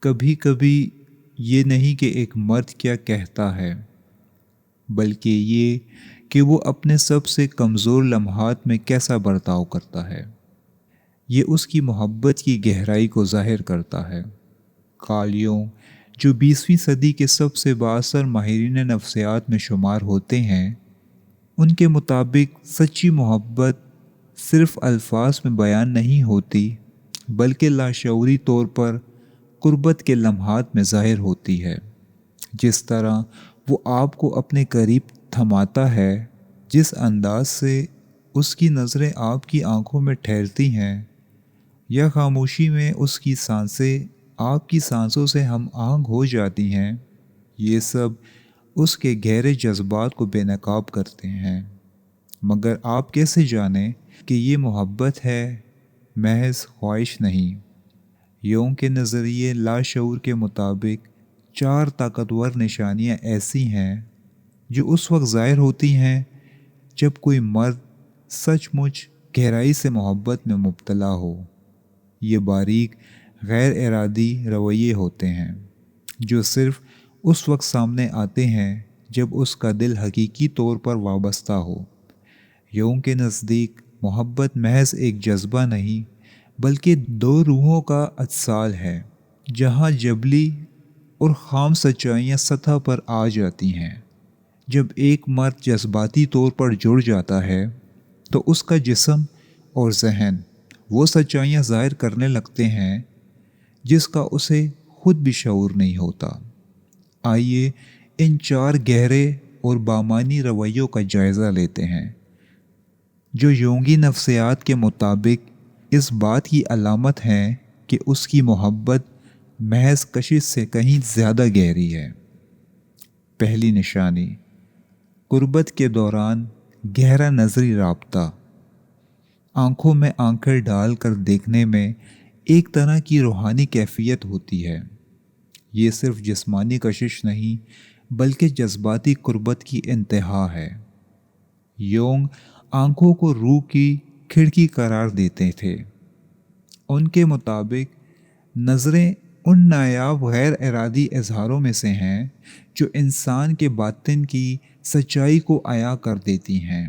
کبھی کبھی یہ نہیں کہ ایک مرد کیا کہتا ہے، بلکہ یہ کہ وہ اپنے سب سے کمزور لمحات میں کیسا برتاؤ کرتا ہے۔ یہ اس کی محبت کی گہرائی کو ظاہر کرتا ہے۔ کارل یونگ، جو 20ویں صدی کے سب سے بااثر ماہرین نفسیات میں شمار ہوتے ہیں، ان کے مطابق سچی محبت صرف الفاظ میں بیان نہیں ہوتی، بلکہ لاشعوری طور پر قربت کے لمحات میں ظاہر ہوتی ہے۔ جس طرح وہ آپ کو اپنے قریب تھماتا ہے، جس انداز سے اس کی نظریں آپ کی آنکھوں میں ٹھہرتی ہیں، یا خاموشی میں اس کی سانسیں آپ کی سانسوں سے ہم آہنگ ہو جاتی ہیں، یہ سب اس کے گہرے جذبات کو بے نقاب کرتے ہیں۔ مگر آپ کیسے جانیں کہ یہ محبت ہے، محض خواہش نہیں؟ یونگ کے نظریے لاشعور کے مطابق 4 طاقتور نشانیاں ایسی ہیں جو اس وقت ظاہر ہوتی ہیں جب کوئی مرد سچ مچ گہرائی سے محبت میں مبتلا ہو۔ یہ باریک غیر ارادی رویے ہوتے ہیں جو صرف اس وقت سامنے آتے ہیں جب اس کا دل حقیقی طور پر وابستہ ہو۔ یونگ کے نزدیک محبت محض ایک جذبہ نہیں، بلکہ 2 روحوں کا اتصال ہے، جہاں جبلی اور خام سچائیاں سطح پر آ جاتی ہیں۔ جب ایک مرد جذباتی طور پر جڑ جاتا ہے تو اس کا جسم اور ذہن وہ سچائیاں ظاہر کرنے لگتے ہیں جس کا اسے خود بھی شعور نہیں ہوتا۔ آئیے ان 4 گہرے اور بامعنی رویوں کا جائزہ لیتے ہیں جو یونگی نفسیات کے مطابق اس بات کی علامت ہیں کہ اس کی محبت محض کشش سے کہیں زیادہ گہری ہے۔ پہلی نشانی، قربت کے دوران گہرا نظری رابطہ۔ آنکھوں میں آنکھیں ڈال کر دیکھنے میں ایک طرح کی روحانی کیفیت ہوتی ہے۔ یہ صرف جسمانی کشش نہیں، بلکہ جذباتی قربت کی انتہا ہے۔ یونگ آنکھوں کو روح کی کھڑکی قرار دیتے تھے۔ ان کے مطابق نظریں ان نایاب غیر ارادی اظہاروں میں سے ہیں جو انسان کے باطن کی سچائی کو عیاں کر دیتی ہیں۔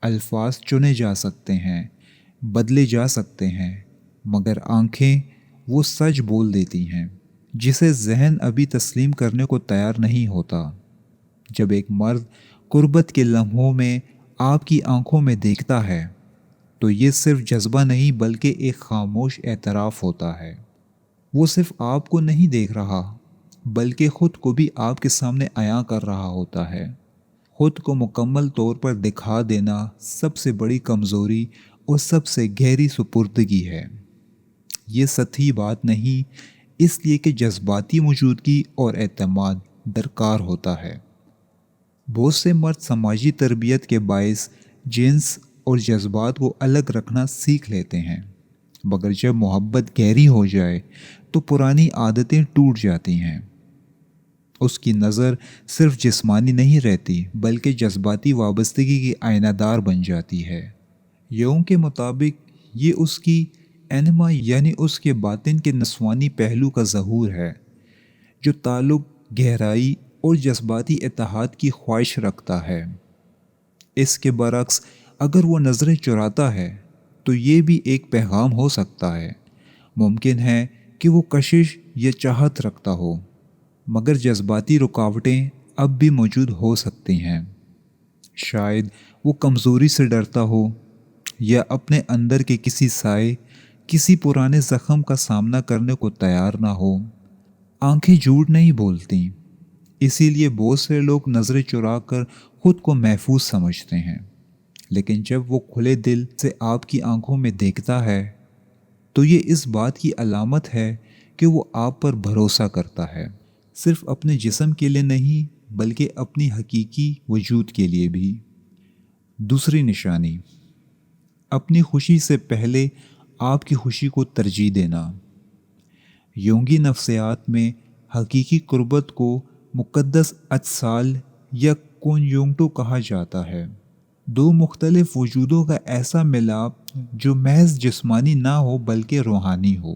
الفاظ چنے جا سکتے ہیں، بدلے جا سکتے ہیں، مگر آنکھیں وہ سچ بول دیتی ہیں جسے ذہن ابھی تسلیم کرنے کو تیار نہیں ہوتا۔ جب ایک مرد قربت کے لمحوں میں آپ کی آنکھوں میں دیکھتا ہے تو یہ صرف جذبہ نہیں بلکہ ایک خاموش اعتراف ہوتا ہے۔ وہ صرف آپ کو نہیں دیکھ رہا بلکہ خود کو بھی آپ کے سامنے عیاں کر رہا ہوتا ہے۔ خود کو مکمل طور پر دکھا دینا سب سے بڑی کمزوری اور سب سے گہری سپردگی ہے۔ یہ سطحی بات نہیں، اس لیے کہ جذباتی موجودگی اور اعتماد درکار ہوتا ہے۔ بہت سے مرد سماجی تربیت کے باعث جنس اور جذبات کو الگ رکھنا سیکھ لیتے ہیں، مگر جب محبت گہری ہو جائے تو پرانی عادتیں ٹوٹ جاتی ہیں۔ اس کی نظر صرف جسمانی نہیں رہتی بلکہ جذباتی وابستگی کی آئینہ دار بن جاتی ہے۔ یونگ کے مطابق یہ اس کی انما یعنی اس کے باطن کے نسوانی پہلو کا ظہور ہے جو تعلق، گہرائی اور جذباتی اتحاد کی خواہش رکھتا ہے۔ اس کے برعکس اگر وہ نظریں چراتا ہے تو یہ بھی ایک پیغام ہو سکتا ہے۔ ممکن ہے کہ وہ کشش یا چاہت رکھتا ہو، مگر جذباتی رکاوٹیں اب بھی موجود ہو سکتی ہیں۔ شاید وہ کمزوری سے ڈرتا ہو یا اپنے اندر کے کسی سائے، کسی پرانے زخم کا سامنا کرنے کو تیار نہ ہو۔ آنکھیں جھوٹ نہیں بولتی، اسی لیے بہت سے لوگ نظریں چرا کر خود کو محفوظ سمجھتے ہیں، لیکن جب وہ کھلے دل سے آپ کی آنکھوں میں دیکھتا ہے تو یہ اس بات کی علامت ہے کہ وہ آپ پر بھروسہ کرتا ہے، صرف اپنے جسم کے لیے نہیں بلکہ اپنی حقیقی وجود کے لیے بھی۔ دوسری نشانی، اپنی خوشی سے پہلے آپ کی خوشی کو ترجیح دینا۔ یونگی نفسیات میں حقیقی قربت کو مقدس اتصال یا کنجونکٹو کہا جاتا ہے، 2 مختلف وجودوں کا ایسا ملاپ جو محض جسمانی نہ ہو بلکہ روحانی ہو۔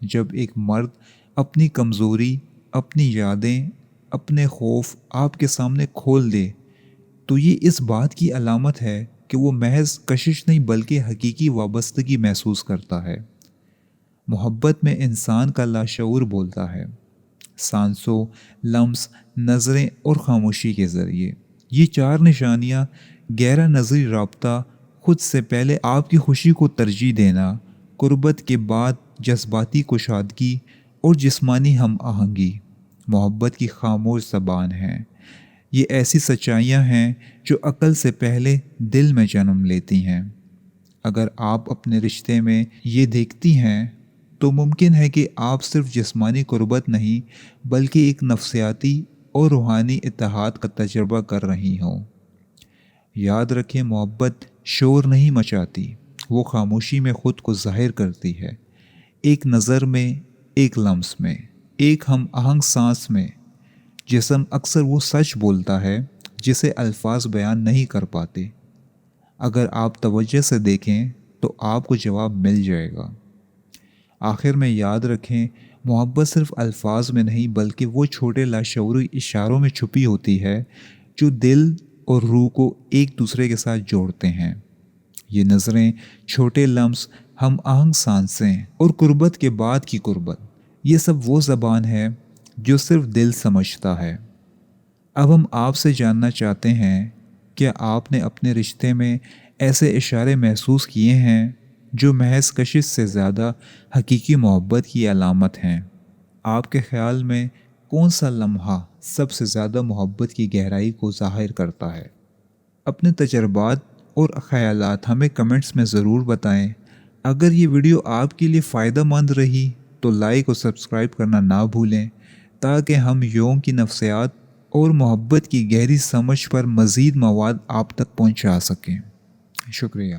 جب ایک مرد اپنی کمزوری، اپنی یادیں، اپنے خوف آپ کے سامنے کھول دے تو یہ اس بات کی علامت ہے کہ وہ محض کشش نہیں بلکہ حقیقی وابستگی محسوس کرتا ہے۔ محبت میں انسان کا لاشعور بولتا ہے، سانسوں، لمس، نظریں اور خاموشی کے ذریعے۔ یہ چار نشانیاں، گہرا نظری رابطہ، خود سے پہلے آپ کی خوشی کو ترجیح دینا، قربت کے بعد جذباتی کشادگی اور جسمانی ہم آہنگی، محبت کی خاموش زبان ہیں۔ یہ ایسی سچائیاں ہیں جو عقل سے پہلے دل میں جنم لیتی ہیں۔ اگر آپ اپنے رشتے میں یہ دیکھتی ہیں تو ممکن ہے کہ آپ صرف جسمانی قربت نہیں بلکہ ایک نفسیاتی اور روحانی اتحاد کا تجربہ کر رہی ہوں۔ یاد رکھیں، محبت شور نہیں مچاتی، وہ خاموشی میں خود کو ظاہر کرتی ہے، ایک نظر میں، ایک لمس میں، ایک ہم آہنگ سانس میں۔ جسم اکثر وہ سچ بولتا ہے جسے الفاظ بیان نہیں کر پاتے۔ اگر آپ توجہ سے دیکھیں تو آپ کو جواب مل جائے گا۔ آخر میں یاد رکھیں، محبت صرف الفاظ میں نہیں بلکہ وہ چھوٹے لاشعوری اشاروں میں چھپی ہوتی ہے جو دل اور روح کو ایک دوسرے کے ساتھ جوڑتے ہیں۔ یہ نظریں، چھوٹے لمس، ہم آہنگ سانسیں اور قربت کے بعد کی قربت، یہ سب وہ زبان ہے جو صرف دل سمجھتا ہے۔ اب ہم آپ سے جاننا چاہتے ہیں، کیا آپ نے اپنے رشتے میں ایسے اشارے محسوس کیے ہیں جو محض کشش سے زیادہ حقیقی محبت کی علامت ہیں؟ آپ کے خیال میں کون سا لمحہ سب سے زیادہ محبت کی گہرائی کو ظاہر کرتا ہے؟ اپنے تجربات اور خیالات ہمیں کمنٹس میں ضرور بتائیں۔ اگر یہ ویڈیو آپ کے لیے فائدہ مند رہی تو لائک اور سبسکرائب کرنا نہ بھولیں تاکہ ہم یوم کی نفسیات اور محبت کی گہری سمجھ پر مزید مواد آپ تک پہنچا سکیں۔ شکریہ۔